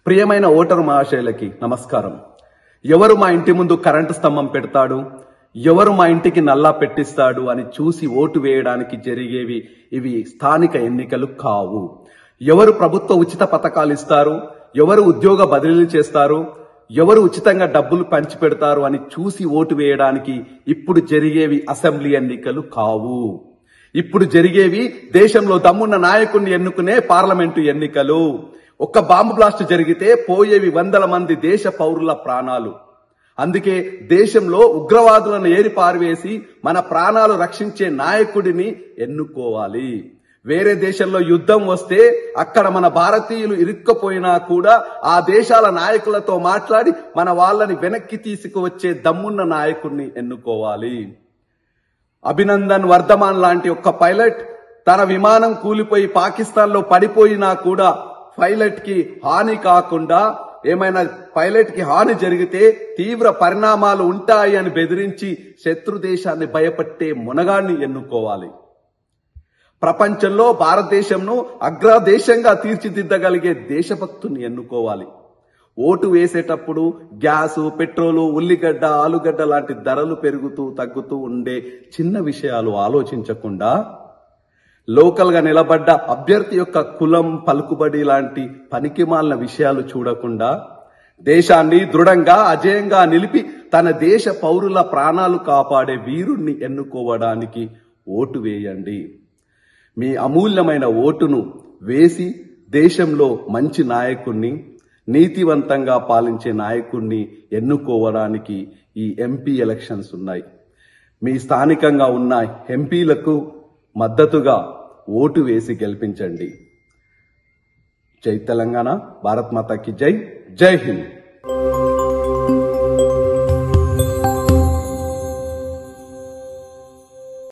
ప్రియమైన ఓటరు మహాశయులకి నమస్కారం. ఎవరు మా ఇంటి ముందు కరెంటు స్తంభం పెడతాడు, ఎవరు మా ఇంటికి నల్లా పెట్టిస్తాడు అని చూసి ఓటు వేయడానికి జరిగేవి ఇవి స్థానిక ఎన్నికలు కావు. ఎవరు ప్రభుత్వ ఉచిత పథకాలు ఇస్తారు, ఎవరు ఉద్యోగ బదిలీలు చేస్తారు, ఎవరు ఉచితంగా డబ్బులు పంచి పెడతారు అని చూసి ఓటు వేయడానికి ఇప్పుడు జరిగేవి అసెంబ్లీ ఎన్నికలు కావు. ఇప్పుడు జరిగేవి దేశంలో దమ్మున్న నాయకుడిని ఎన్నుకునే పార్లమెంటు ఎన్నికలు. ఒక్క బాంబు బ్లాస్ట్ జరిగితే పోయేవి వందల మంది దేశ పౌరుల ప్రాణాలు. అందుకే దేశంలో ఉగ్రవాదులను ఏరి పారవేసి మన ప్రాణాలు రక్షించే నాయకుడిని ఎన్నుకోవాలి. వేరే దేశంలో యుద్ధం వస్తే అక్కడ మన భారతీయులు ఇరుక్కపోయినా కూడా ఆ దేశాల నాయకులతో మాట్లాడి మన వాళ్ళని వెనక్కి తీసుకువచ్చే దమ్మున్న నాయకుడిని ఎన్నుకోవాలి. అభినందన్ వర్ధమాన్ లాంటి ఒక్క పైలట్ తన విమానం కూలిపోయి పాకిస్తాన్ లో పడిపోయినా కూడా పైలట్ కి హాని కాకుండా, ఏమైనా పైలట్ కి హాని జరిగితే తీవ్ర పరిణామాలు ఉంటాయి అని బెదిరించి శత్రు దేశాన్ని భయపట్టే మునగాన్ని ఎన్నుకోవాలి. ప్రపంచంలో భారతదేశంను అగ్రదేశంగా తీర్చిదిద్దగలిగే దేశభక్తుని ఎన్నుకోవాలి. ఓటు వేసేటప్పుడు గ్యాసు, పెట్రోలు, ఉల్లిగడ్డ, ఆలుగడ్డ లాంటి ధరలు పెరుగుతూ తగ్గుతూ ఉండే చిన్న విషయాలు ఆలోచించకుండా, లోకల్ గా నిలబడ్డ అభ్యర్థి యొక్క కులం, పలుకుబడి లాంటి పనికిమాలిన విషయాలు చూడకుండా దేశాన్ని దృఢంగా అజేయంగా నిలిపి తన దేశ పౌరుల ప్రాణాలు కాపాడే వీరుణ్ణి ఎన్నుకోవడానికి ఓటు వేయండి. మీ అమూల్యమైన ఓటును వేసి దేశంలో మంచి నాయకుణ్ణి, నీతివంతంగా పాలించే నాయకుణ్ణి ఎన్నుకోవడానికి ఈ ఎంపీ ఎలక్షన్స్ ఉన్నాయి. మీ స్థానికంగా ఉన్న ఎంపీలకు మద్దతుగా ఓటు వేసి గెలిపించండి. జై తెలంగాణ, భారత్ మాతాకి జై. జై హింద్.